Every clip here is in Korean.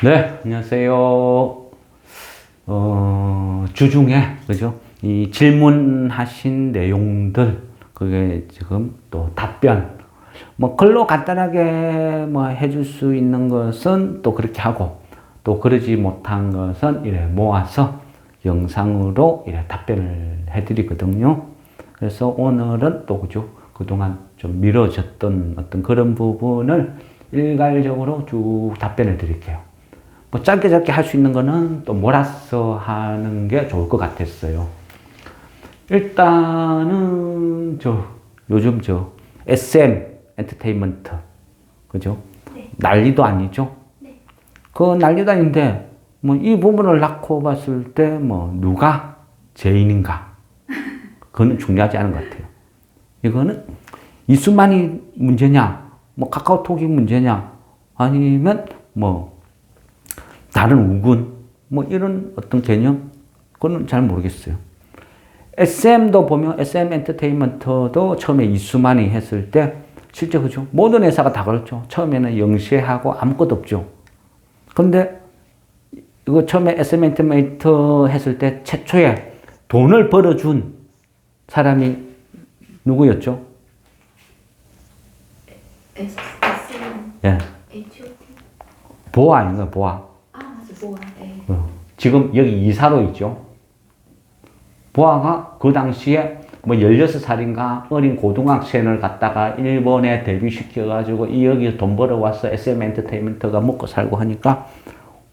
네, 안녕하세요. 주중에, 그죠? 이 질문하신 내용들, 그게 지금 또 답변, 뭐, 글로 간단하게 뭐 해줄 수 있는 것은 또 그렇게 하고, 또 그러지 못한 것은 이래 모아서 영상으로 이래 답변을 해드리거든요. 그래서 오늘은 또, 그죠? 그동안 좀 미뤄졌던 어떤 그런 부분을 일괄적으로 쭉 답변을 드릴게요. 뭐 짧게 할 수 있는 거는 또 몰아서 하는 게 좋을 것 같았어요. 일단은 요즘 SM 엔터테인먼트, 그죠? 네. 난리도 아니죠. 네. 그 난리도 아닌데 뭐 이 부분을 놓고 봤을 때 뭐 누가 죄인인가? 그거는 중요하지 않은 것 같아요. 이거는 이수만이 문제냐, 뭐 카카오톡이 문제냐, 아니면 뭐 다른 우군, 뭐 이런 어떤 개념? 그건 잘 모르겠어요. SM도 보면 SM 엔터테인먼트도 처음에 이수만이 했을 때 실제 그죠? 모든 회사가 다 그렇죠. 처음에는 영시하고 아무것도 없죠. 근데 이거 처음에 SM 엔터테인먼트 했을 때 최초에 돈을 벌어준 사람이 누구였죠? SM, 예. H.O.T. 보아 아닌가요? 보아. 아, 맞아, 보아. 네. 지금 여기 이사로 있죠. 보아가 그 당시에 뭐 16살인가 어린 고등학생을 갖다가 일본에 데뷔시켜가지고 이 여기서 돈 벌어와서 SM 엔터테인먼트가 먹고 살고 하니까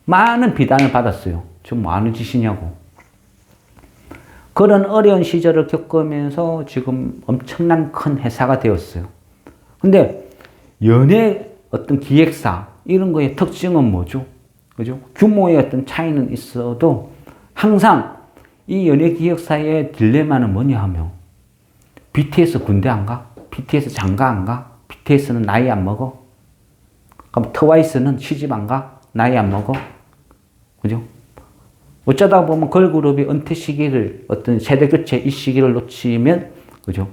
많은 비난을 받았어요. 지금 뭐 하는 짓이냐고. 그런 어려운 시절을 겪으면서 지금 엄청난 큰 회사가 되었어요. 근데 연예 어떤 기획사 이런 거의 특징은 뭐죠? 그죠? 규모의 어떤 차이는 있어도 항상 이 연예 기획사의 딜레마는 뭐냐 하면 BTS 군대 안 가? BTS 장가 안 가? BTS는 나이 안 먹어? 그럼 트와이스는 시집 안 가? 나이 안 먹어? 그죠? 어쩌다 보면 걸그룹이 은퇴 시기를 어떤 세대 교체 이 시기를 놓치면 그죠?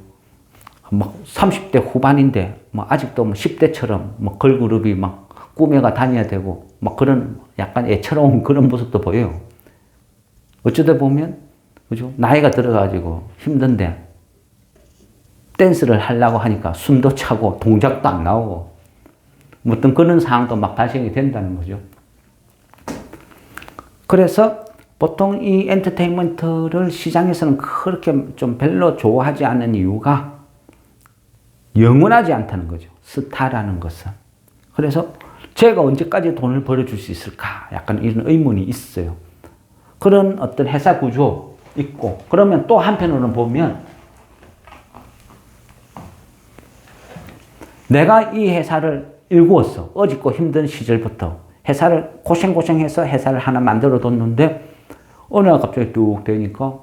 막 30대 후반인데 뭐 아직도 뭐 10대처럼 뭐 걸그룹이 막 꾸며가 다녀야 되고 막 그런 약간 애처로운 그런 모습도 보여요. 어쩌다 보면 그죠? 나이가 들어가지고 힘든데 댄스를 하려고 하니까 숨도 차고 동작도 안 나오고 뭐 어떤 그런 상황도 막 발생이 된다는 거죠. 그래서 보통 이 엔터테인먼트를 시장에서는 그렇게 좀 별로 좋아하지 않는 이유가 영원하지 않다는 거죠. 스타라는 것은. 그래서 제가 언제까지 돈을 벌어줄 수 있을까? 약간 이런 의문이 있어요. 그런 어떤 회사 구조 있고, 그러면 또 한편으로는 보면 내가 이 회사를 일구었어. 어렵고 힘든 시절부터 회사를 고생해서 회사를 하나 만들어 뒀는데 어느 날 갑자기 뚝 되니까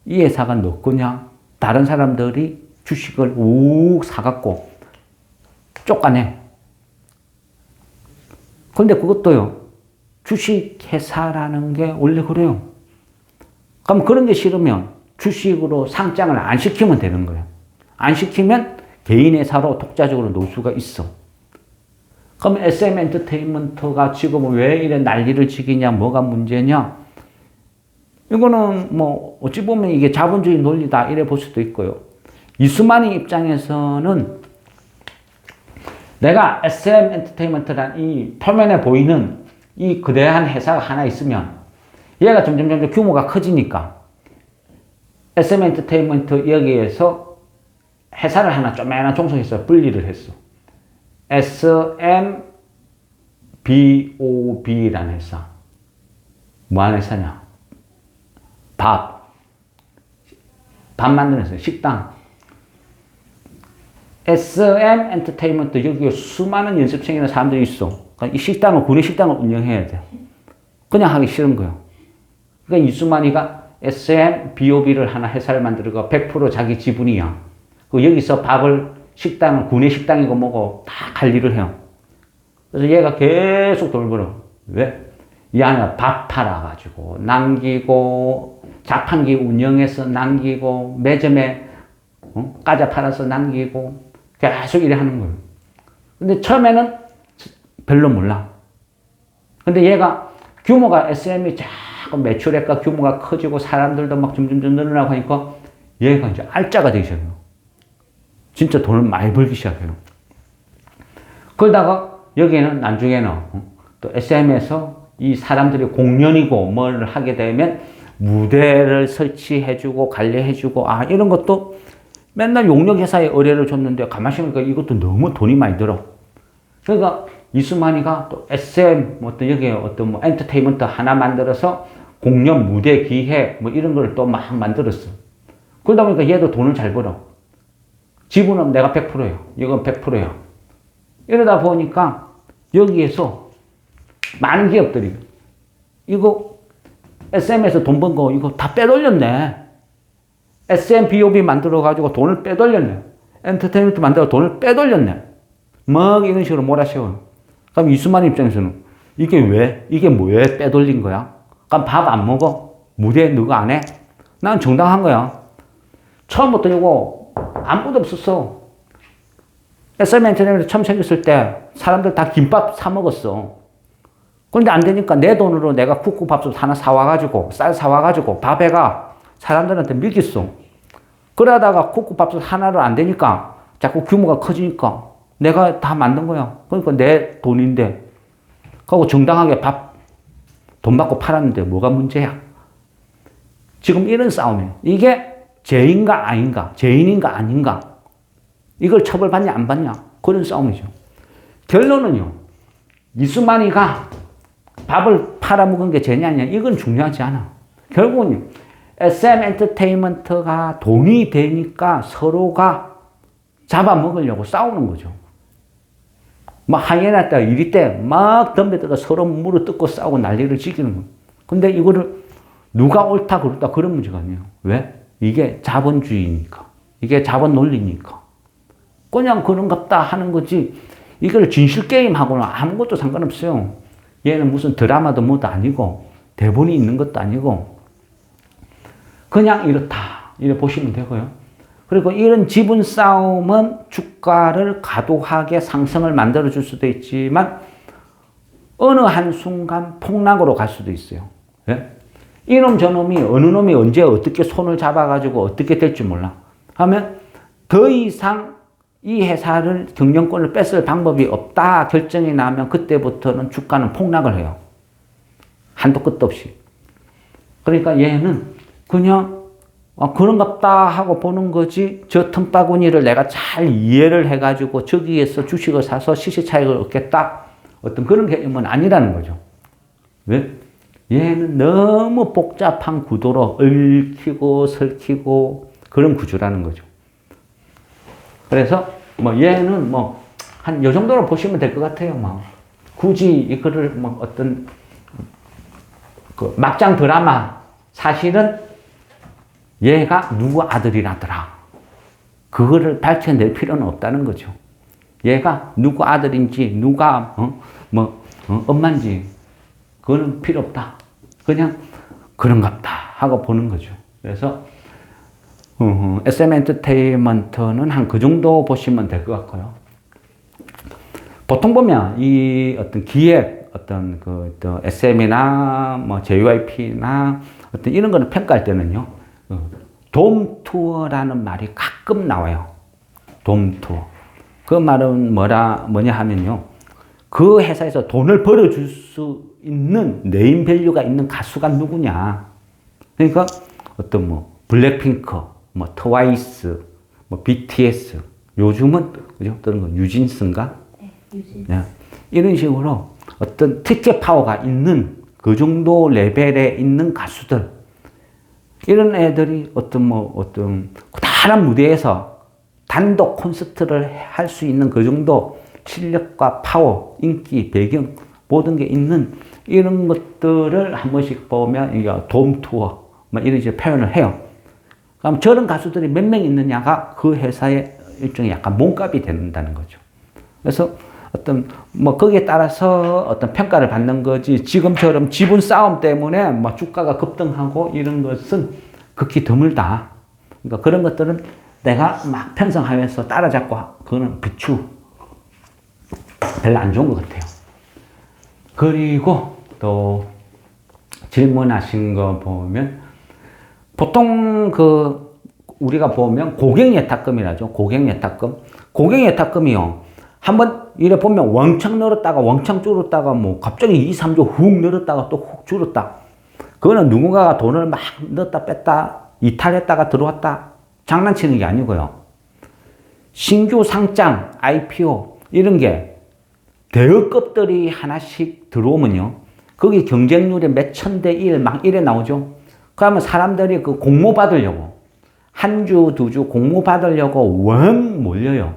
이 회사가 너 거냐? 다른 사람들이 주식을 욱 사갖고 쫓아내. 근데 그것도요, 주식회사라는 게 원래 그래요. 그럼 그런 게 싫으면 주식으로 상장을 안 시키면 되는 거예요. 안 시키면 개인회사로 독자적으로 놓을 수가 있어. 그럼 SM 엔터테인먼트가 지금 왜 이래 난리를 치기냐, 뭐가 문제냐? 이거는 뭐 어찌 보면 이게 자본주의 논리다 이래 볼 수도 있고요. 이수만의 입장에서는 내가 SM 엔터테인먼트란 이 표면에 보이는 이 거대한 회사가 하나 있으면 얘가 점점 규모가 커지니까 SM 엔터테인먼트 여기에서 회사를 하나 조그마한 종속해서 분리를 했어. SMBOB라는 회사. 뭐 하는 회사냐? 밥 만드는 회사, 식당. SM 엔터테인먼트 여기에 수많은 연습생이나 사람들이 있어. 그러니까 이 식당을, 구내 식당을 운영해야 돼. 그냥 하기 싫은 거예요. 그러니까 이수만이가 SMBOB를 하나 회사를 만들고 100% 자기 지분이야. 그 여기서 밥을, 식당을, 구내 식당이고 뭐고 다 관리를 해요. 그래서 얘가 계속 돈 벌어. 왜? 이 안에 밥 팔아가지고 남기고, 자판기 운영해서 남기고, 매점에 과자 팔아서 남기고, 계속 이래 하는 거예요. 근데 처음에는 별로 몰라. 근데 얘가 규모가 SM이 자꾸 매출액과 규모가 커지고 사람들도 막 점점 늘어나고 하니까 얘가 이제 알짜가 되기 시작해요. 진짜 돈을 많이 벌기 시작해요. 그러다가 여기에는 나중에는 또 SM에서 이 사람들이 공연이고 뭘 하게 되면 무대를 설치해주고 관리해주고 이런 것도 맨날 용역 회사에 의뢰를 줬는데 가만히 보니까 이것도 너무 돈이 많이 들어. 그러니까 이수만이가 또 SM 어떤 여기에 어떤 뭐 엔터테인먼트 하나 만들어서 공연 무대 기획 뭐 이런 걸 또 막 만들었어. 그러다 보니까 얘도 돈을 잘 벌어. 지분은 내가 100%예요. 이건 100%예요. 이러다 보니까 여기에서 많은 기업들이 이거 SM에서 돈 번 거 이거 다 빼돌렸네. SM BOB 만들어가지고 돈을 빼돌렸네. 엔터테인먼트 만들어 돈을 빼돌렸네. 막 이런 식으로 몰아세워요. 그럼 이수만 입장에서는 이게 왜 빼돌린 거야? 그럼 밥 안 먹어? 무대 누가 안 해? 난 정당한 거야. 처음부터 이거 아무것도 없었어. SM 엔터테인먼트 처음 생겼을 때 사람들 다 김밥 사 먹었어. 그런데 안 되니까 내 돈으로 내가 국밥솥 하나 사와가지고 쌀 사와가지고 밥에가 사람들한테 먹였어. 그러다가 국밥솥 하나로 안 되니까 자꾸 규모가 커지니까 내가 다 만든 거야. 그러니까 내 돈인데 그거 정당하게 돈 받고 팔았는데 뭐가 문제야? 지금 이런 싸움이에요. 이게 죄인가 아닌가? 죄인인가 아닌가? 이걸 처벌받냐 안 받냐? 그런 싸움이죠. 결론은요. 이수만이가 밥을 팔아먹은 게 죄냐 아니냐 이건 중요하지 않아. 결국은요. SM 엔터테인먼트가 돈이 되니까 서로가 잡아먹으려고 싸우는 거죠. 막 하이에나 때 이리 때 막 덤벼들어 서로 물어뜯고 싸우고 난리를 지기는 거예요. 근데 이거를 누가 옳다 그렇다 그런 문제가 아니에요. 왜? 이게 자본주의니까. 이게 자본 논리니까. 그냥 그런갑다 하는 거지. 이걸 진실게임하고는 아무것도 상관없어요. 얘는 무슨 드라마도 뭐도 아니고 대본이 있는 것도 아니고 그냥 이렇다. 이렇게 보시면 되고요. 그리고 이런 지분 싸움은 주가를 과도하게 상승을 만들어줄 수도 있지만 어느 한순간 폭락으로 갈 수도 있어요. 예? 이놈 저놈이 어느 놈이 언제 어떻게 손을 잡아가지고 어떻게 될지 몰라. 하면 더 이상 이 회사를 경영권을 뺏을 방법이 없다 결정이 나면 그때부터는 주가는 폭락을 해요. 한도 끝도 없이. 그러니까 얘는 그냥 그런갑다 하고 보는 거지 저 틈바구니를 내가 잘 이해를 해가지고 저기에서 주식을 사서 시세차익을 얻겠다 어떤 그런 개념은 아니라는 거죠. 왜? 얘는 너무 복잡한 구도로 얽히고 설키고 그런 구조라는 거죠. 그래서 뭐 얘는 뭐 한 요 정도로 보시면 될 것 같아요. 뭐 굳이 이거를 뭐 어떤 그 막장 드라마 사실은 얘가 누구 아들이라더라. 그거를 밝혀낼 필요는 없다는 거죠. 얘가 누구 아들인지 누가 엄마인지 그거는 필요 없다. 그냥 그런갑다 하고 보는 거죠. 그래서 SM 엔터테인먼트는 한 그 정도 보시면 될 것 같고요. 보통 보면 이 어떤 기획 어떤 또 SM이나 뭐 JYP나 어떤 이런 거를 평가할 때는요. 돔투어라는 말이 가끔 나와요. 돔투어. 그 말은 뭐냐 하면요. 그 회사에서 돈을 벌어줄 수 있는 네임밸류가 있는 가수가 누구냐. 그러니까 어떤 뭐 블랙핑크, 뭐 트와이스, 뭐 BTS, 요즘은 그죠? 어떤 거 유진스인가? 네, 유진. 네. 이런 식으로 어떤 티켓 파워가 있는 그 정도 레벨에 있는 가수들 이런 애들이 어떤 다른 무대에서 단독 콘서트를 할 수 있는 그 정도 실력과 파워, 인기, 배경 모든 게 있는 이런 것들을 한 번씩 보면 이게 돔투어 뭐 이런 식으로 표현을 해요. 그럼 저런 가수들이 몇 명 있느냐가 그 회사의 일종의 약간 몸값이 된다는 거죠. 그래서 어떤 뭐 거기에 따라서 어떤 평가를 받는 거지 지금처럼 지분 싸움 때문에 뭐 주가가 급등하고 이런 것은 극히 드물다. 그러니까 그런 것들은 내가 막 편성하면서 따라잡고 그거는 비추 별로 안 좋은 것 같아요. 그리고 또 질문하신 거 보면 보통 우리가 보면 고객예탁금이라죠. 고객예탁금이요. 한번 이래 보면 왕창 늘었다가 왕창 줄었다가 뭐 갑자기 2, 3조 훅 늘었다가 또 훅 줄었다. 그거는 누군가가 돈을 막 넣었다 뺐다 이탈했다가 들어왔다 장난치는 게 아니고요. 신규 상장, IPO 이런 게 대여급들이 하나씩 들어오면요. 거기 경쟁률이 몇 천 대 1 막 이래 나오죠. 그러면 사람들이 그 공모 받으려고 한 주, 두 주 공모 받으려고 원 몰려요.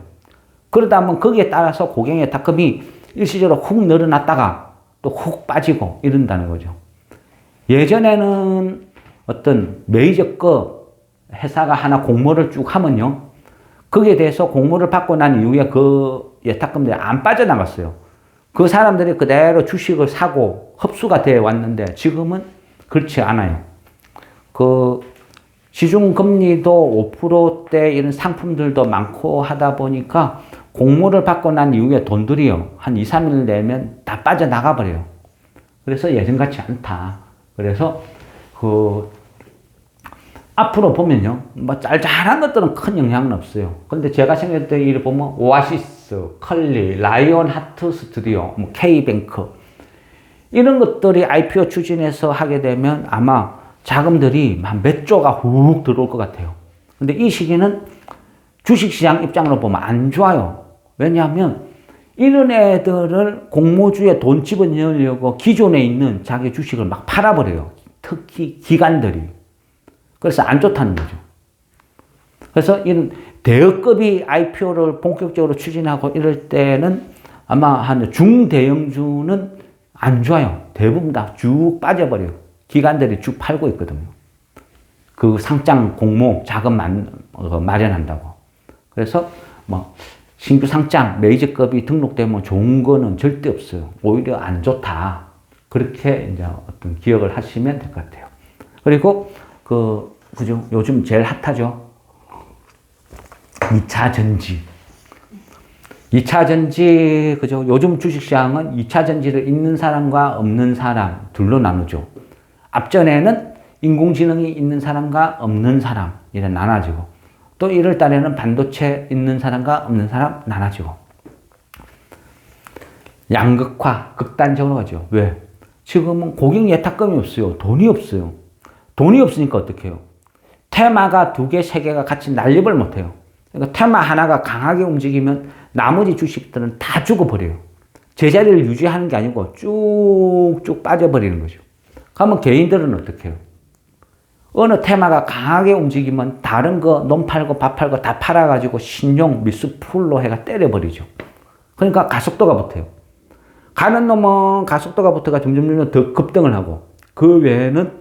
그러다 보면 거기에 따라서 고객예탁금이 일시적으로 훅 늘어났다가 또 훅 빠지고 이런다는 거죠. 예전에는 어떤 메이저급 회사가 하나 공모를 쭉 하면요. 거기에 대해서 공모를 받고 난 이후에 그 예탁금들이 안 빠져나갔어요. 그 사람들이 그대로 주식을 사고 흡수가 되어 왔는데 지금은 그렇지 않아요. 시중금리도 5%대 이런 상품들도 많고 하다 보니까 공모를 받고 난 이후에 돈들이요. 한 2, 3일 내면 다 빠져나가 버려요. 그래서 예전같이 않다. 그래서 앞으로 보면요. 뭐 짤짤한 것들은 큰 영향은 없어요. 근데 제가 생각할 때 이를 보면 오아시스, 컬리, 라이온 하트 스튜디오, 뭐 K뱅크 이런 것들이 IPO 추진해서 하게 되면 아마 자금들이 몇 조가 훅 들어올 것 같아요. 근데 이 시기는 주식시장 입장으로 보면 안 좋아요. 왜냐하면 이런 애들을 공모주에 돈 집어넣으려고 기존에 있는 자기 주식을 막 팔아버려요. 특히 기관들이. 그래서 안 좋다는 거죠. 그래서 이런 대여급이 IPO를 본격적으로 추진하고 이럴 때는 아마 한 중대형주는 안 좋아요. 대부분 다 쭉 빠져버려요. 기관들이 쭉 팔고 있거든요. 그 상장 공모 자금 마련한다고. 그래서 뭐 신규 상장 메이저급이 등록되면 좋은 거는 절대 없어요. 오히려 안 좋다. 그렇게 이제 어떤 기억을 하시면 될 것 같아요. 그리고 그죠? 요즘 제일 핫하죠. 2차 전지. 2차 전지, 그죠? 요즘 주식시장은 2차 전지를 있는 사람과 없는 사람 둘로 나누죠. 앞전에는 인공지능이 있는 사람과 없는 사람, 이래 나눠지고, 또 1월 달에는 반도체 있는 사람과 없는 사람 나눠지고. 양극화, 극단적으로 가죠. 왜? 지금은 고객 예탁금이 없어요. 돈이 없어요. 돈이 없으니까 어떻게 해요? 테마가 2개, 3개가 같이 난립을 못해요. 그러니까 테마 하나가 강하게 움직이면 나머지 주식들은 다 죽어버려요. 제자리를 유지하는 게 아니고 쭉쭉 빠져버리는 거죠. 그러면 개인들은 어떻게 해요? 어느 테마가 강하게 움직이면 다른 거 논 팔고 밥 팔고 다 팔아가지고 신용 미스풀로 해가 때려버리죠. 그러니까 가속도가 붙어요. 가는 놈은 가속도가 붙어가 점점 더 급등을 하고 그 외에는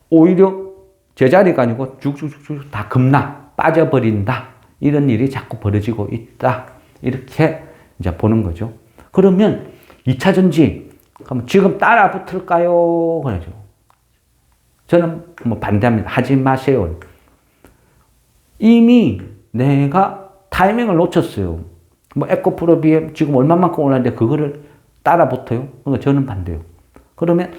오히려 제자리가 아니고 쭉쭉쭉 다 급락 빠져버린다. 이런 일이 자꾸 벌어지고 있다. 이렇게 이제 보는 거죠. 그러면 2차 전지 그럼 지금 따라 붙을까요? 그러죠. 저는 뭐 반대합니다. 하지 마세요. 이미 내가 타이밍을 놓쳤어요. 뭐 에코프로 BM 지금 얼마만큼 올랐는데 그거를 따라 붙어요? 그러니까 저는 반대요. 그러면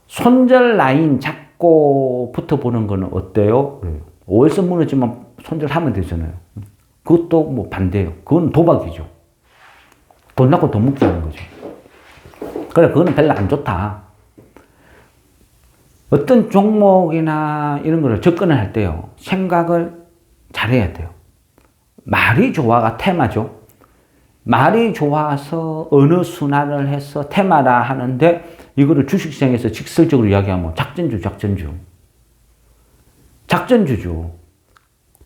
손절 라인 잡고 붙어보는 거는 어때요? 5일선 무너지면 손절하면 되잖아요. 그것도 뭐 반대예요. 그건 도박이죠. 돈 낳고 돈 먹기 하는 거죠. 그래, 그거는 별로 안 좋다. 어떤 종목이나 이런 거를 접근을 할 때요. 생각을 잘해야 돼요. 말이 좋아가 테마죠. 말이 좋아서 어느 순환을 해서 테마라 하는데 이거를 주식시장에서 직설적으로 이야기하면 작전주죠.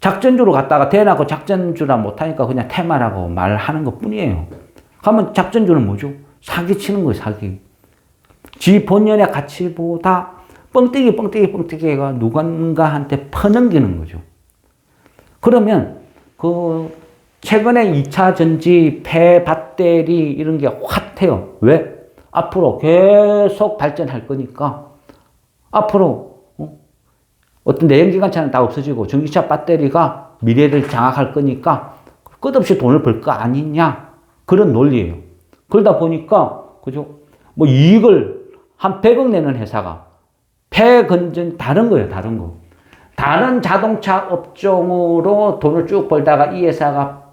작전주로 갔다가 대놓고 작전주라 못하니까 그냥 테마라고 말하는 것 뿐이에요. 그러면 작전주는 뭐죠? 사기치는 거예요, 사기. 지 본연의 가치보다 뻥튀기가 누군가한테 퍼넘기는 거죠. 그러면 최근에 2차 전지, 폐배터리 이런 게 핫해요. 왜? 앞으로 계속 발전할 거니까 앞으로 어떤 내연기관차는 다 없어지고 전기차 배터리가 미래를 장악할 거니까 끝없이 돈을 벌 거 아니냐 그런 논리예요. 그러다 보니까 그죠? 뭐 이익을 한 100억 내는 회사가 폐건전 다른 거예요. 다른 거. 다른 자동차 업종으로 돈을 쭉 벌다가 이 회사가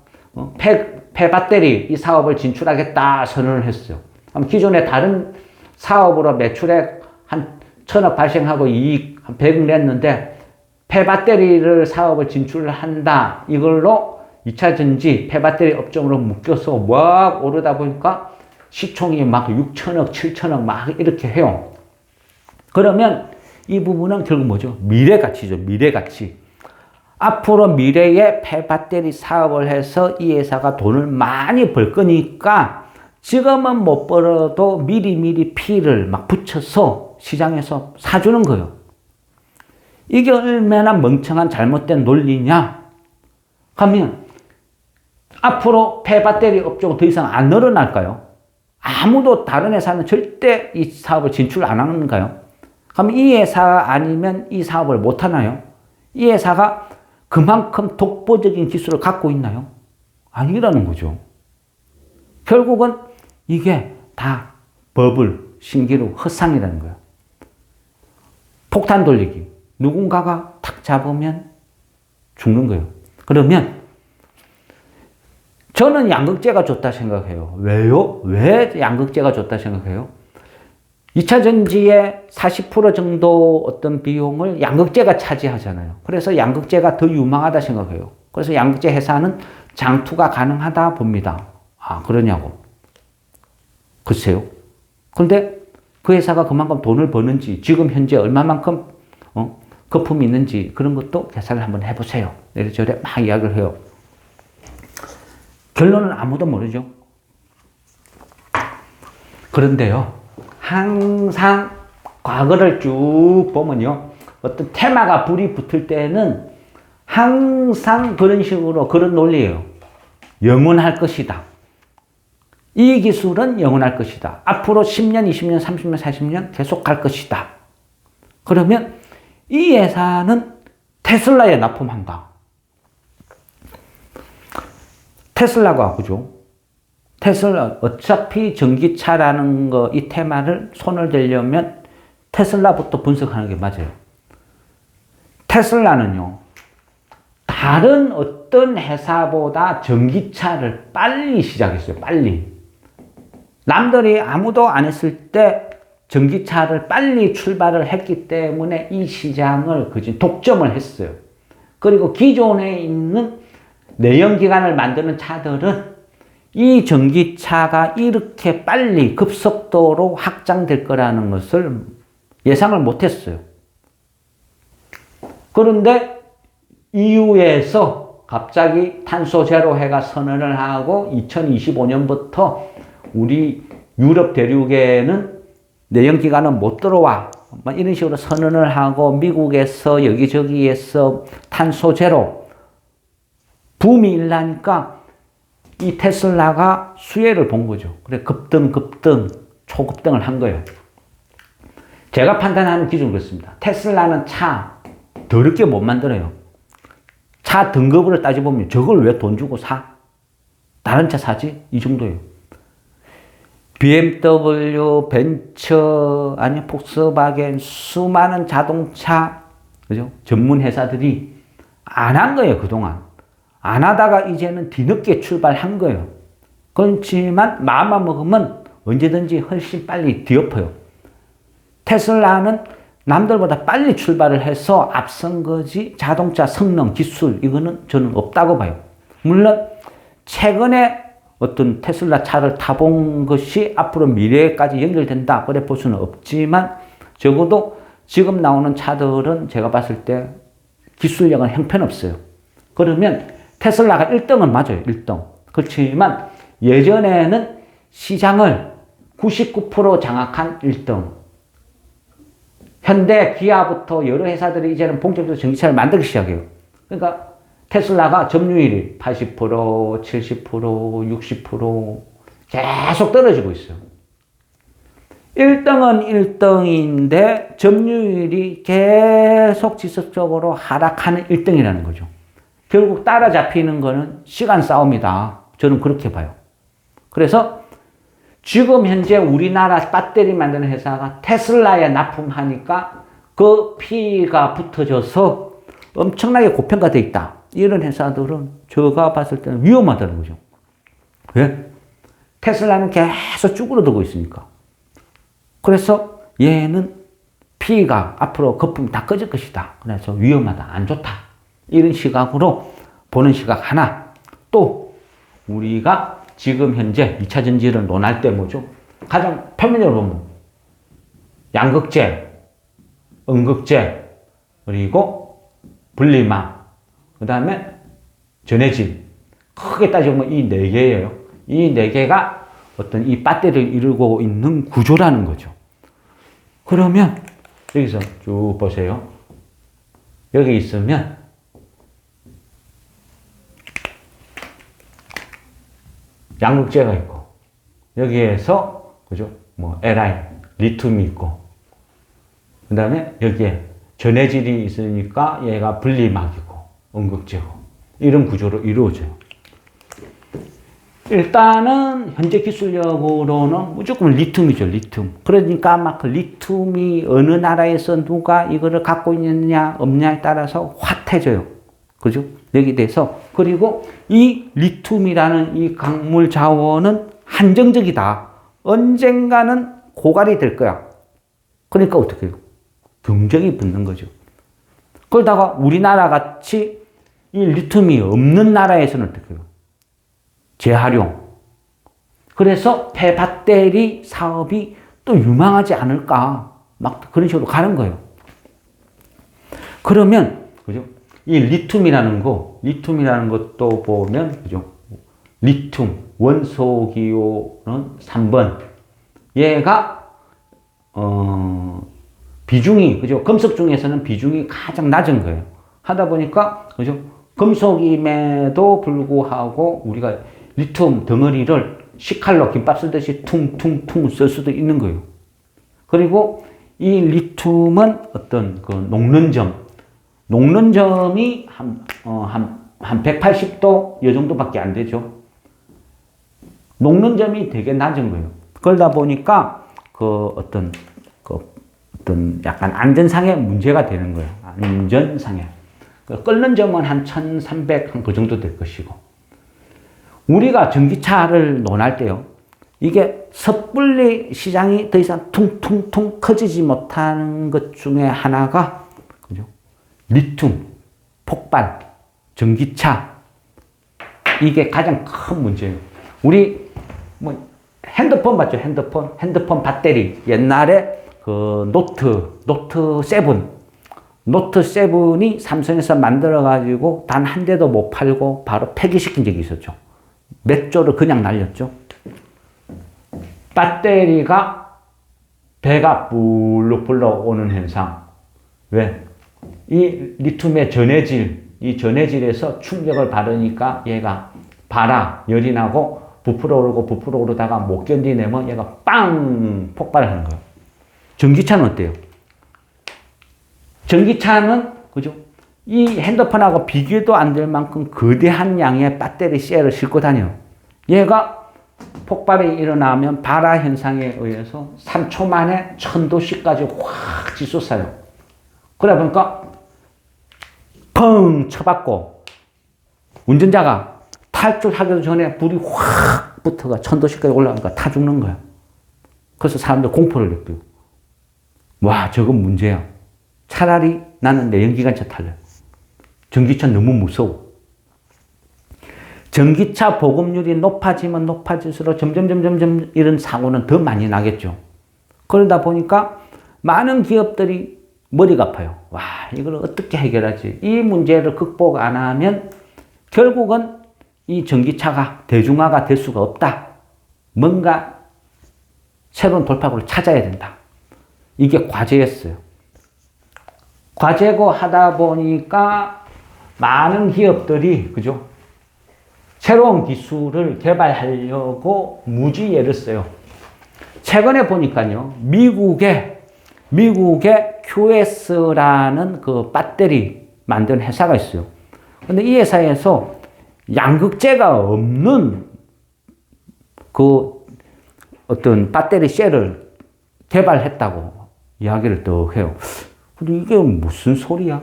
폐배터리 이 사업을 진출하겠다 선언을 했어요. 그럼 기존에 다른 사업으로 매출액 한 1000억 발생하고 이익 한 100억 냈는데 폐배터리를 사업을 진출한다. 이걸로 2차 전지 폐배터리 업종으로 묶여서 막 오르다 보니까 시총이 막 6천억, 7천억 막 이렇게 해요. 그러면 이 부분은 결국 뭐죠? 미래 가치죠. 미래 가치. 앞으로 미래에 폐배터리 사업을 해서 이 회사가 돈을 많이 벌 거니까 지금은 못 벌어도 미리미리 피를 막 붙여서 시장에서 사주는 거예요. 이게 얼마나 멍청한 잘못된 논리냐? 하면 앞으로 폐배터리 업종은 더 이상 안 늘어날까요? 아무도 다른 회사는 절대 이 사업을 진출 안 하는가요? 그럼 이 회사 아니면 이 사업을 못 하나요? 이 회사가 그만큼 독보적인 기술을 갖고 있나요? 아니라는 거죠. 결국은 이게 다 버블, 신기루, 헛상이라는 거예요. 폭탄 돌리기. 누군가가 탁 잡으면 죽는 거예요. 그러면 저는 양극재가 좋다 생각해요. 왜요? 왜 양극재가 좋다 생각해요? 2차 전지의 40% 정도 어떤 비용을 양극재가 차지하잖아요. 그래서 양극재가 더 유망하다 생각해요. 그래서 양극재 회사는 장투가 가능하다 봅니다. 아, 그러냐고. 글쎄요. 그런데 그 회사가 그만큼 돈을 버는지, 지금 현재 얼마만큼 거품이 있는지 그런 것도 계산을 한번 해보세요. 이래저래 막 이야기를 해요. 결론은 아무도 모르죠. 그런데요, 항상 과거를 쭉 보면요, 어떤 테마가 불이 붙을 때는 항상 그런 식으로 그런 논리예요. 영원할 것이다. 이 기술은 영원할 것이다. 앞으로 10년, 20년, 30년, 40년 계속 갈 것이다. 그러면 이 회사는 테슬라에 납품한다. 테슬라가 그죠? 테슬라 어차피 전기차라는 거 이 테마를 손을 대려면 테슬라부터 분석하는 게 맞아요. 테슬라는요, 다른 어떤 회사보다 전기차를 빨리 시작했어요. 빨리. 남들이 아무도 안 했을 때 전기차를 빨리 출발을 했기 때문에 이 시장을 독점을 했어요. 그리고 기존에 있는 내연기관을 만드는 차들은 이 전기차가 이렇게 빨리 급속도로 확장될 거라는 것을 예상을 못했어요. 그런데 EU에서 갑자기 탄소 제로 해가 선언을 하고 2025년부터 우리 유럽 대륙에는 내연기관은 못 들어와. 이런 식으로 선언을 하고 미국에서 여기저기에서 탄소 제로 붐이 일나니까 이 테슬라가 수혜를 본 거죠. 그래 급등, 초급등을 한 거예요. 제가 판단하는 기준은 그렇습니다. 테슬라는 차 더럽게 못 만들어요. 차 등급을 따져보면 저걸 왜 돈 주고 사? 다른 차 사지? 이 정도예요. BMW, 벤처, 아니 폭스바겐 수많은 자동차 그죠? 전문 회사들이 안 한 거예요, 그동안. 안 하다가 이제는 뒤늦게 출발한 거예요. 그렇지만 마음만 먹으면 언제든지 훨씬 빨리 뒤엎어요. 테슬라는 남들보다 빨리 출발을 해서 앞선 거지 자동차 성능, 기술 이거는 저는 없다고 봐요. 물론 최근에 어떤 테슬라 차를 타본 것이 앞으로 미래까지 연결된다 그래 볼 수는 없지만 적어도 지금 나오는 차들은 제가 봤을 때 기술력은 형편없어요. 그러면 테슬라가 1등은 맞아요. 1등. 그렇지만 예전에는 시장을 99% 장악한 1등. 현대, 기아부터 여러 회사들이 이제는 본격적으로 전기차를 만들기 시작해요. 그러니까 테슬라가 점유율이 80%, 70%, 60% 계속 떨어지고 있어요. 1등은 1등인데 점유율이 계속 지속적으로 하락하는 1등이라는 거죠. 결국 따라잡히는 거는 시간 싸움이다. 저는 그렇게 봐요. 그래서 지금 현재 우리나라 배터리 만드는 회사가 테슬라에 납품하니까 그 피가 붙어져서 엄청나게 고평가되어 있다. 이런 회사들은 제가 봤을 때는 위험하다는 거죠. 왜? 테슬라는 계속 쭈그러들고 있으니까. 그래서 얘는 피가 앞으로 거품이 다 꺼질 것이다. 그래서 위험하다. 안 좋다. 이런 시각으로 보는 시각 하나. 또 우리가 지금 현재 2차 전지를 논할 때 뭐죠? 가장 표면적으로 보면 양극재, 음극재, 그리고 분리막, 그 다음에 전해질. 크게 따지면 이 네 개예요. 이 네 개가 어떤 이 배터리를 이루고 있는 구조라는 거죠. 그러면 여기서 쭉 보세요. 여기 있으면 양극재가 있고 여기에서 그죠? 뭐 Li, 리튬이 있고 그 다음에 여기에 전해질이 있으니까 얘가 분리막이고 음극재고 이런 구조로 이루어져요. 일단은 현재 기술력으로는 무조건 리튬이죠, 리튬. 그러니까 막 그 리튬이 어느 나라에서 누가 이거를 갖고 있느냐 없냐에 따라서 화태져요. 그죠? 여기 대해서. 그리고 이 리튬이라는 이 광물 자원은 한정적이다. 언젠가는 고갈이 될 거야. 그러니까 어떻게 해요? 경쟁이 붙는 거죠. 그러다가 우리나라 같이 이 리튬이 없는 나라에서는 어떻게 해요? 재활용. 그래서 폐배터리 사업이 또 유망하지 않을까. 막 그런 식으로 가는 거예요. 그러면, 그죠? 이 리튬이라는 것도 보면, 그죠? 리튬, 원소기호는 3번. 얘가, 비중이, 그죠? 금속 중에서는 비중이 가장 낮은 거예요. 하다 보니까, 그죠? 금속임에도 불구하고 우리가 리튬 덩어리를 식칼로 김밥 쓰듯이 퉁퉁퉁 쓸 수도 있는 거예요. 그리고 이 리튬은 어떤 그 녹는점이 한 180도 이 정도밖에 안 되죠. 녹는점이 되게 낮은 거예요. 그러다 보니까 그 어떤 약간 안전상의 문제가 되는 거예요. 안전상의. 끓는 점은 한 1300, 한 그 정도 될 것이고. 우리가 전기차를 논할 때요. 이게 섣불리 시장이 더 이상 퉁퉁퉁 커지지 못하는 것 중에 하나가, 그죠? 리튬, 폭발, 전기차. 이게 가장 큰 문제예요. 우리, 뭐, 핸드폰 봤죠? 핸드폰 배터리. 옛날에 그 노트 7. 노트 7이 삼성에서 만들어가지고 단 한 대도 못 팔고 바로 폐기시킨 적이 있었죠. 몇 조를 그냥 날렸죠. 배터리가 배가 불룩불룩 오는 현상. 왜? 이 리튬의 이 전해질에서 충격을 받으니까 얘가 열이 나고 부풀어 오르다가 못 견디내면 얘가 빵! 폭발하는 거예요. 전기차는 어때요? 전기차는, 그죠? 이 핸드폰하고 비교도 안 될 만큼 거대한 양의 배터리 셀을 싣고 다녀요. 얘가 폭발이 일어나면 발화 현상에 의해서 3초 만에 1000도씨까지 확 치솟아요. 그래 보니까 펑 쳐박고 운전자가 탈출하기도 전에 불이 확 붙어가 1000도씨까지 올라가니까 타 죽는 거야. 그래서 사람들 공포를 느끼고. 와, 저건 문제야. 차라리 나는 내연기관차 탈래. 전기차 너무 무서워. 전기차 보급률이 높아지면 높아질수록 점점 이런 사고는 더 많이 나겠죠. 그러다 보니까 많은 기업들이 머리가 아파요. 와, 이걸 어떻게 해결하지? 이 문제를 극복 안 하면 결국은 이 전기차가 대중화가 될 수가 없다. 뭔가 새로운 돌파구를 찾아야 된다. 이게 과제였어요. 과제고 하다 보니까 많은 기업들이, 그죠? 새로운 기술을 개발하려고 무지 애를 써요. 최근에 보니까요, 미국의 QS라는 그 배터리 만드는 회사가 있어요. 근데 이 회사에서 양극재가 없는 그 어떤 배터리 셀을 개발했다고 이야기를 또 해요. 근데 이게 무슨 소리야?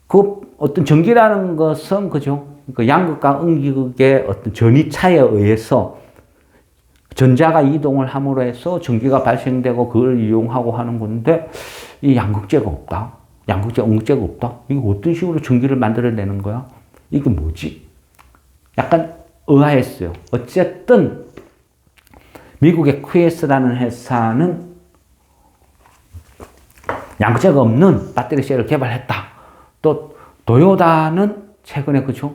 그 어떤 전기라는 것은 그죠? 그 양극과 음극의 어떤 전이차에 의해서 전자가 이동을 함으로 해서 전기가 발생되고 그걸 이용하고 하는 건데 이 양극재가 없다. 양극재, 음극재가 없다. 이게 어떤 식으로 전기를 만들어내는 거야? 이게 뭐지? 약간 의아했어요. 어쨌든 미국의 QS라는 회사는 양극재가 없는 배터리 셀을 개발했다. 또 도요다는 최근에 그죠?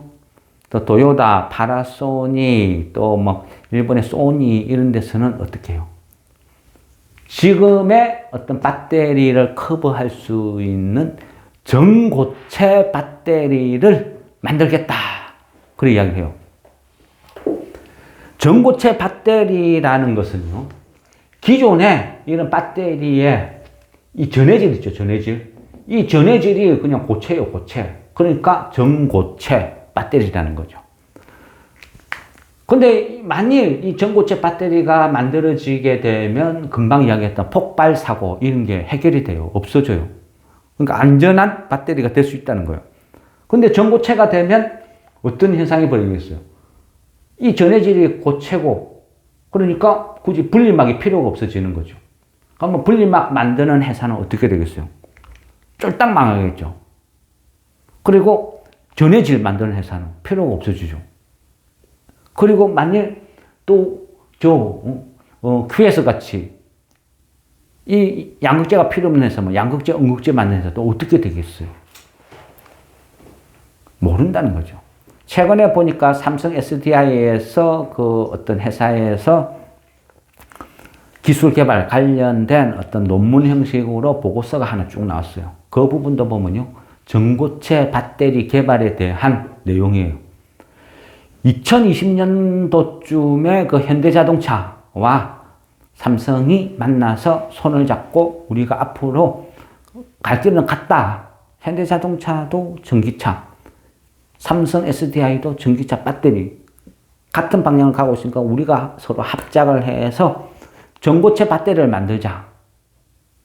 또 도요다, 파나소닉, 또 뭐 일본의 소니 이런 데서는 어떻게 해요? 지금의 어떤 배터리를 커버할 수 있는 전고체 배터리를 만들겠다. 그런 이야기를 해요. 전고체 배터리라는 것은요, 기존에 이런 배터리에 이 전해질 있죠, 전해질. 이 전해질이 그냥 고체예요, 고체. 그러니까 전고체 배터리라는 거죠. 근데 만일 이 전고체 배터리가 만들어지게 되면 금방 이야기했던 폭발 사고 이런 게 해결이 돼요. 없어져요. 그러니까 안전한 배터리가 될 수 있다는 거예요. 근데 전고체가 되면 어떤 현상이 벌어지겠어요? 이 전해질이 고체고 그러니까 굳이 분리막이 필요가 없어지는 거죠. 그러면 분리막 만드는 회사는 어떻게 되겠어요? 쫄딱 망하겠죠. 그리고 전해질 만드는 회사는 필요가 없어지죠. 그리고 만일 또 QS 같이 이 양극재가 필요 없는 회사, 뭐 양극재, 음극재 만드는 회사 또 어떻게 되겠어요? 모른다는 거죠. 최근에 보니까 삼성 SDI에서 그 어떤 회사에서 기술 개발 관련된 어떤 논문 형식으로 보고서가 하나 쭉 나왔어요. 그 부분도 보면요. 전고체 배터리 개발에 대한 내용이에요. 2020년도쯤에 그 현대자동차와 삼성이 만나서 손을 잡고 우리가 앞으로 갈 길은 같다. 현대자동차도 전기차, 삼성 SDI도 전기차 배터리 같은 방향을 가고 있으니까 우리가 서로 합작을 해서 전고체 배터리를 만들자.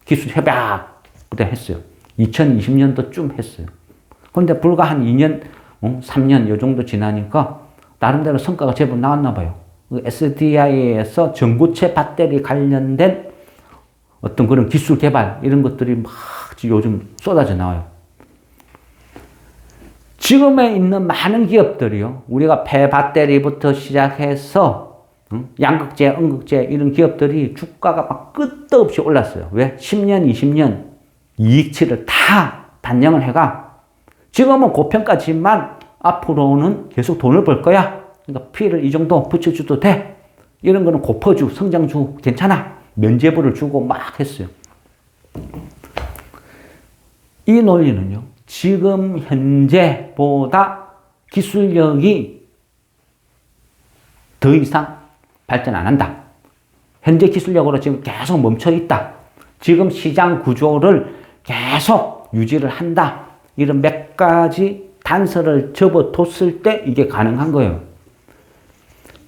기술 협약 그때 했어요. 2020년도쯤 했어요. 그런데 불과 한 2년, 3년 요 정도 지나니까 나름대로 성과가 제법 나왔나 봐요. SDI에서 전고체 배터리 관련된 어떤 그런 기술 개발 이런 것들이 막 요즘 쏟아져 나와요. 지금에 있는 많은 기업들이요. 우리가 폐배터리부터 시작해서 양극재, 음극재 이런 기업들이 주가가 막 끝도 없이 올랐어요. 왜? 10년, 20년 이익치를 다 반영을 해가 지금은 고평가지만 앞으로는 계속 돈을 벌 거야. 그러니까 P를 이 정도 붙여줘도 돼. 이런 거는 고퍼주, 성장주 괜찮아. 면제부를 주고 막 했어요. 이 논리는요. 지금 현재보다 기술력이 더 이상 발전 안 한다. 현재 기술력으로 지금 계속 멈춰 있다. 지금 시장 구조를 계속 유지를 한다. 이런 몇 가지 단서를 접어뒀을 때 이게 가능한 거예요.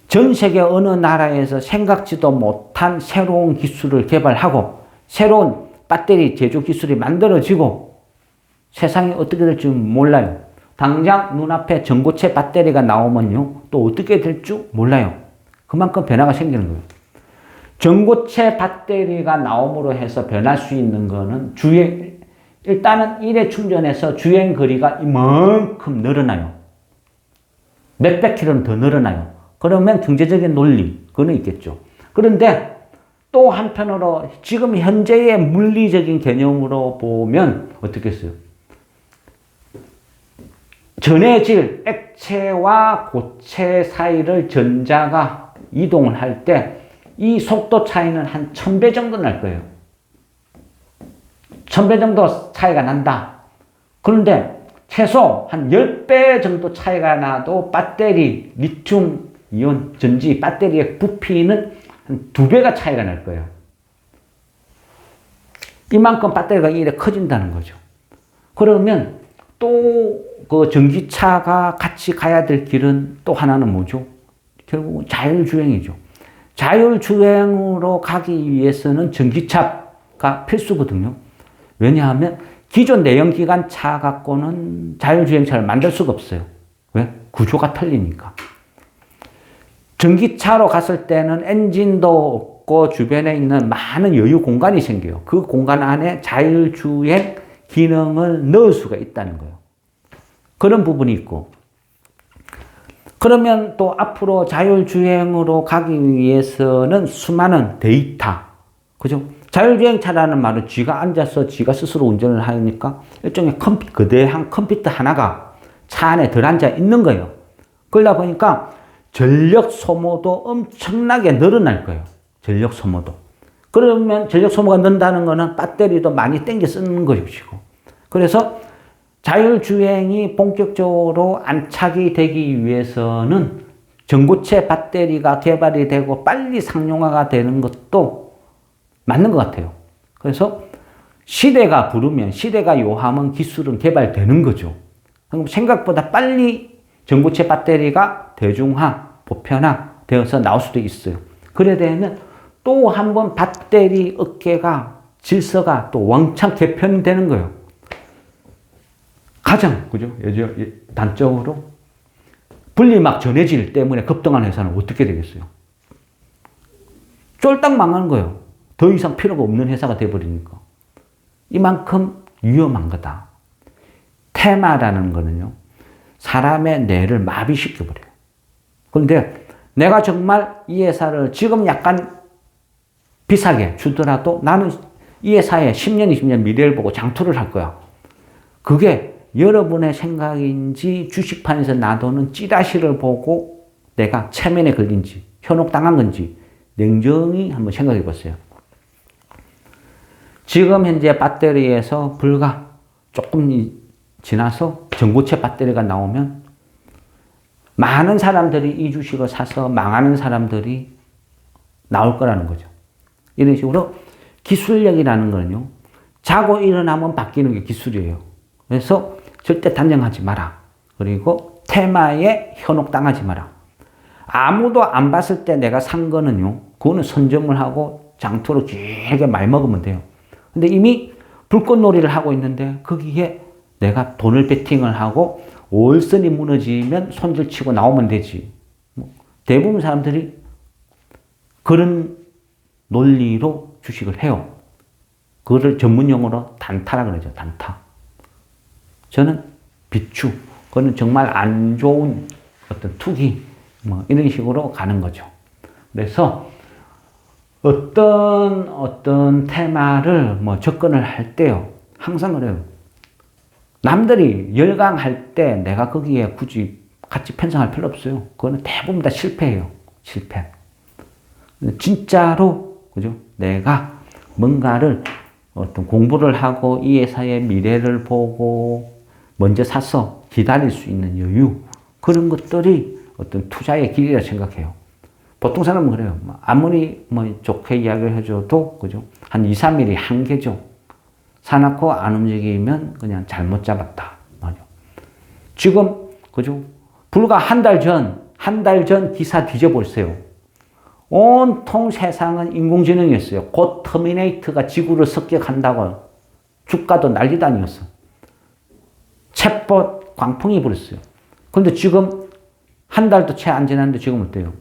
전 세계 어느 나라에서 생각지도 못한 새로운 기술을 개발하고 새로운 배터리 제조 기술이 만들어지고 세상이 어떻게 될지 몰라요. 당장 눈앞에 전고체 배터리가 나오면요. 또 어떻게 될 줄 몰라요. 그만큼 변화가 생기는 거예요. 전고체 배터리가 나옴으로 해서 변할 수 있는 거는 일단은 일회 충전해서 주행 거리가 이만큼 늘어나요. 몇백 킬로는 더 늘어나요. 그러면 경제적인 논리, 그거는 있겠죠. 그런데 또 한편으로 지금 현재의 물리적인 개념으로 보면 어떻게 했어요? 전해질, 액체와 고체 사이를 전자가 이동을 할 때 이 속도 차이는 한 1000배 정도 날 거예요. 1000배 정도 차이가 난다. 그런데 최소 한 10배 정도 차이가 나도 배터리, 리튬 이온 전지 배터리의 부피는 한 2배가 차이가 날 거예요. 이만큼 배터리가 이래 커진다는 거죠. 그러면 또 그 전기차가 같이 가야 될 길은 또 하나는 뭐죠? 결국은 자율주행이죠. 자율주행으로 가기 위해서는 전기차가 필수거든요. 왜냐하면 기존 내연기관차 갖고는 자율주행차를 만들 수가 없어요. 왜? 구조가 틀리니까. 전기차로 갔을 때는 엔진도 없고 주변에 있는 많은 여유 공간이 생겨요. 그 공간 안에 자율주행 기능을 넣을 수가 있다는 거예요. 그런 부분이 있고. 그러면 또 앞으로 자율주행으로 가기 위해서는 수많은 데이터, 그죠? 자율주행차라는 말은 쥐가 앉아서 쥐가 스스로 운전을 하니까 일종의 거대한 컴퓨터 하나가 차 안에 들어앉아 있는 거예요. 그러다 보니까 전력 소모도 엄청나게 늘어날 거예요. 전력 소모도. 그러면 전력 소모가 는다는 거는 배터리도 많이 땡겨 쓰는 것이고. 그래서 자율주행이 본격적으로 안착이 되기 위해서는 전고체 배터리가 개발이 되고 빨리 상용화가 되는 것도 맞는 것 같아요. 그래서 시대가 부르면, 시대가 요하면 기술은 개발되는 거죠. 생각보다 빨리 전고체 배터리가 대중화, 보편화 되어서 나올 수도 있어요. 그래 되면 또 한 번 배터리 업계가 질서가 또 왕창 개편되는 거예요. 가장, 그죠? 단적으로 분리막 전해질 때문에 급등한 회사는 어떻게 되겠어요? 쫄딱 망하는 거예요. 더 이상 필요가 없는 회사가 돼버리니까. 이만큼 위험한 거다. 테마라는 거는요, 사람의 뇌를 마비시켜버려요. 그런데 내가 정말 이 회사를 지금 약간 비싸게 주더라도 나는 이 회사에 10년, 20년 미래를 보고 장투를 할 거야. 그게 여러분의 생각인지 주식판에서 놔두는 찌라시를 보고 내가 체면에 걸린지 현혹당한 건지 냉정히 한번 생각해 보세요. 지금 현재 배터리에서 불과 조금 지나서 전고체 배터리가 나오면 많은 사람들이 이 주식을 사서 망하는 사람들이 나올 거라는 거죠. 이런 식으로 기술력이라는 거는요, 자고 일어나면 바뀌는 게 기술이에요. 그래서 절대 단정하지 마라. 그리고 테마에 현혹당하지 마라. 아무도 안 봤을 때 내가 산 거는요, 그거는 선점을 하고 장투로 길게 말먹으면 돼요. 근데 이미 불꽃놀이를 하고 있는데 거기에 내가 돈을 베팅을 하고 월선이 무너지면 손절치고 나오면 되지. 대부분 사람들이 그런 논리로 주식을 해요. 그거를 전문용어로 단타라 그러죠. 단타. 저는 비추. 그거는 정말 안 좋은 어떤 투기. 이런 식으로 가는 거죠. 그래서 어떤 테마를 접근을 할 때요. 항상 그래요. 남들이 열광할 때 내가 거기에 굳이 같이 편성할 필요 없어요. 그거는 대부분 다 실패해요. 실패. 진짜로, 그죠? 내가 뭔가를 어떤 공부를 하고 이 회사의 미래를 보고 먼저 사서 기다릴 수 있는 여유. 그런 것들이 어떤 투자의 길이라 생각해요. 보통 사람은 그래요. 아무리 좋게 이야기를 해줘도, 그죠? 한 2, 3일이 한계죠. 사놓고 안 움직이면 그냥 잘못 잡았다. 맞아. 지금, 그죠? 불과 한 달 전 기사 뒤져보세요. 온통 세상은 인공지능이었어요. 곧 터미네이터가 지구를 습격한다고 주가도 난리도 아니었어. 챗봇 광풍이 불었어요. 그런데 지금 한 달도 채 안 지났는데 지금 어때요?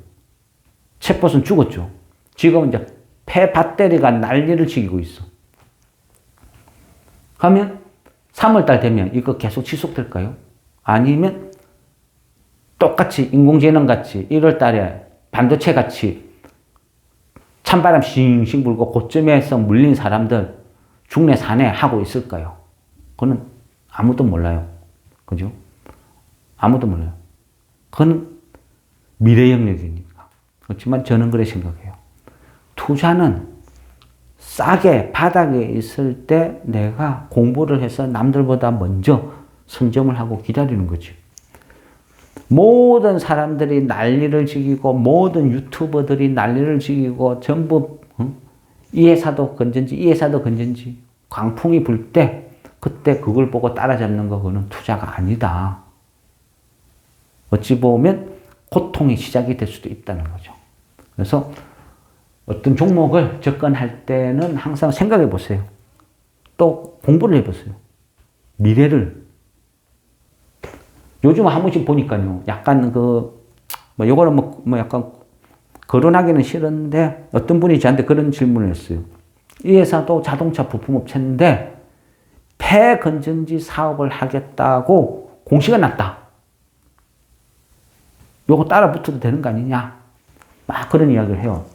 챗봇은 죽었죠. 지금 이제 폐 배터리가 난리를 치고 있어. 그러면 3월달 되면 이거 계속 지속될까요? 아니면 똑같이 인공지능 같이 1월달에 반도체 같이 찬바람 싱싱 불고 고점에서 물린 사람들 중내 산에 하고 있을까요? 그건 아무도 몰라요. 그죠? 아무도 몰라요. 그건 미래 영역이니까. 그렇지만 저는 그렇게 생각해요. 투자는 싸게 바닥에 있을 때 내가 공부를 해서 남들보다 먼저 선점을 하고 기다리는 거지. 모든 사람들이 난리를 지기고 모든 유튜버들이 난리를 지기고 전부 이 회사도 건전지 이 회사도 건전지 광풍이 불 때 그때 그걸 보고 따라잡는 거 그거는 투자가 아니다. 어찌 보면 고통의 시작이 될 수도 있다는 거죠. 그래서 어떤 종목을 접근할 때는 항상 생각해 보세요. 또 공부를 해 보세요. 미래를. 요즘 한 번씩 보니까요. 약간 요거는 약간 거론하기는 싫은데 어떤 분이 저한테 그런 질문을 했어요. 이 회사도 자동차 부품업체인데 폐건전지 사업을 하겠다고 공시가 났다. 요거 따라 붙어도 되는 거 아니냐. 막 그런 이야기를 해요.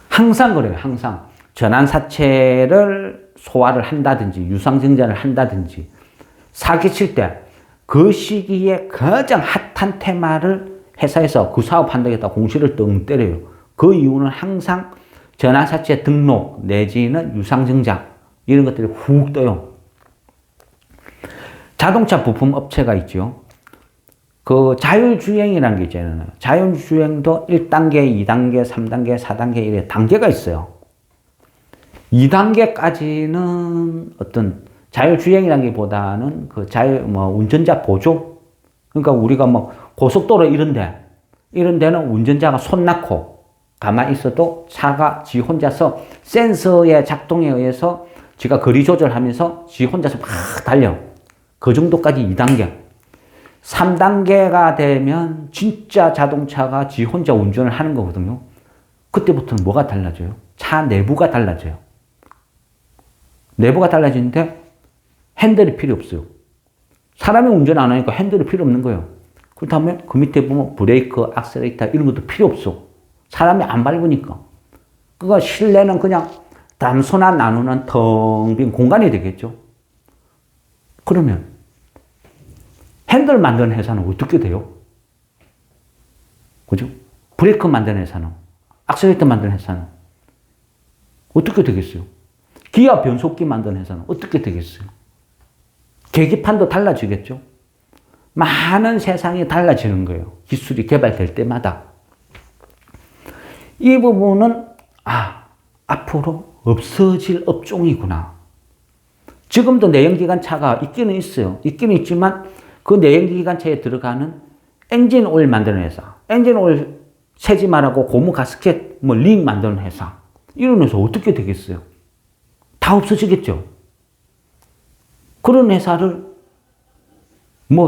항상 그래요. 항상. 전환사채를 소화를 한다든지 유상증자를 한다든지 사기칠 때 그 시기에 가장 핫한 테마를 회사에서 그 사업 한다겠다 공시를 뻥 때려요. 그 이유는 항상 전환사채 등록 내지는 유상증자 이런 것들이 훅 떠요. 자동차 부품 업체가 있죠. 그 자율주행이라는 게 있잖아요. 자율주행도 1단계, 2단계, 3단계, 4단계 이래 단계가 있어요. 2단계까지는 어떤 자율주행이라는 게 보다는 그 운전자 보조? 그러니까 우리가 고속도로 이런 데는 운전자가 손 놓고 가만히 있어도 차가 지 혼자서 센서의 작동에 의해서 지가 거리 조절하면서 지 혼자서 막 달려. 그 정도까지 2단계. 3단계가 되면 진짜 자동차가 지 혼자 운전을 하는 거거든요. 그때부터는 뭐가 달라져요? 차 내부가 달라져요. 내부가 달라지는데 핸들이 필요 없어요. 사람이 운전 안 하니까 핸들이 필요 없는 거예요. 그렇다면 그 밑에 보면 브레이크, 악셀레이터 이런 것도 필요 없어. 사람이 안 밟으니까. 그거 실내는 그냥 담소나 나누는 텅 빈 공간이 되겠죠. 그러면 핸들 만드는 회사는 어떻게 돼요? 그죠? 브레이크 만드는 회사는, 악셀레이터 만드는 회사는 어떻게 되겠어요? 기아 변속기 만드는 회사는 어떻게 되겠어요? 계기판도 달라지겠죠? 많은 세상이 달라지는 거예요. 기술이 개발될 때마다. 이 부분은, 앞으로 없어질 업종이구나. 지금도 내연기관차가 있기는 있어요. 있기는 있지만 그 내연기관차에 들어가는 엔진 오일 만드는 회사, 엔진 오일 새지 말라고 고무 가스켓, 링 만드는 회사, 이런 회사 어떻게 되겠어요? 다 없어지겠죠? 그런 회사를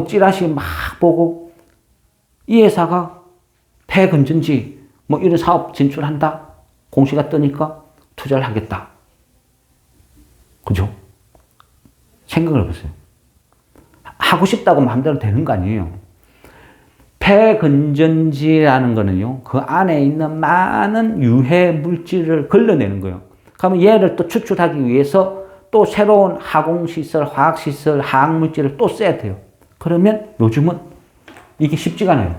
찌라시 막 보고 이 회사가 폐건전지 이런 사업 진출한다? 공시가 뜨니까 투자를 하겠다. 그죠? 생각을 해보세요. 하고 싶다고 마음대로 되는 거 아니에요. 폐건전지라는 거는요, 그 안에 있는 많은 유해 물질을 걸러내는 거예요. 그러면 얘를 또 추출하기 위해서 또 새로운 화공시설, 화학시설, 화학물질을 또 써야 돼요. 그러면 요즘은 이게 쉽지가 않아요.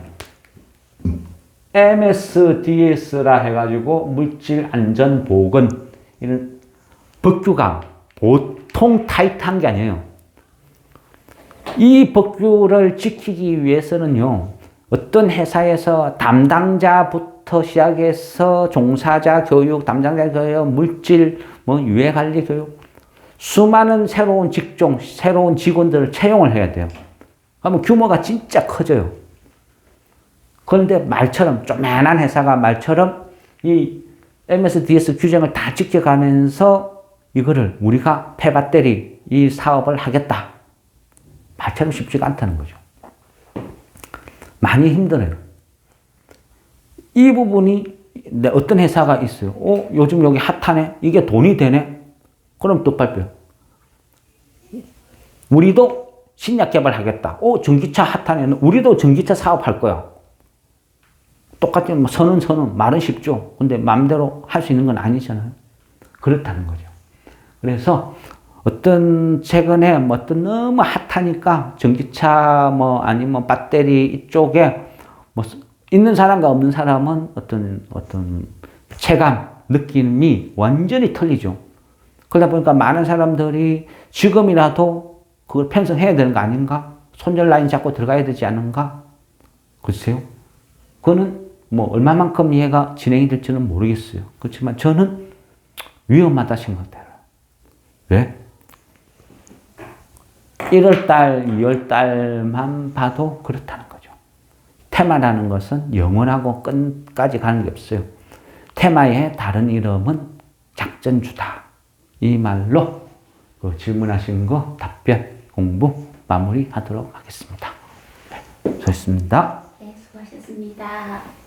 MSDS라 해가지고 물질안전보건 이런 법규가 보통 타이트한 게 아니에요. 이 법규를 지키기 위해서는요, 어떤 회사에서 담당자부터 시작해서 종사자 교육, 담당자 교육, 물질, 유해관리 교육, 수많은 새로운 직종, 새로운 직원들을 채용을 해야 돼요. 그러면 규모가 진짜 커져요. 그런데 말처럼, 조그만한 회사가 말처럼 이 MSDS 규정을 다 지켜가면서 이거를 우리가 폐배터리 이 사업을 하겠다. 말처럼 쉽지가 않다는 거죠. 많이 힘들어요. 이 부분이 어떤 회사가 있어요. 요즘 여기 핫하네? 이게 돈이 되네? 그럼 또 발표요. 우리도 신약 개발하겠다. 전기차 핫하네? 우리도 전기차 사업할 거야. 똑같이 선은 말은 쉽죠. 근데 마음대로 할 수 있는 건 아니잖아요. 그렇다는 거죠. 그래서 최근에 어떤 너무 핫하니까 전기차 아니면 배터리 이쪽에 있는 사람과 없는 사람은 어떤 체감, 느낌이 완전히 틀리죠. 그러다 보니까 많은 사람들이 지금이라도 그걸 편성해야 되는 거 아닌가? 손절 라인 잡고 들어가야 되지 않은가? 글쎄요. 그거는 얼마만큼 이해가 진행이 될지는 모르겠어요. 그렇지만 저는 위험하다 생각돼요. 왜? 1월달, 2월달만 봐도 그렇다는 거죠. 테마라는 것은 영원하고 끝까지 가는 게 없어요. 테마의 다른 이름은 작전주다. 이 말로 그 질문하신 거 답변 공부 마무리하도록 하겠습니다. 네, 수고했습니다. 네, 수고하셨습니다.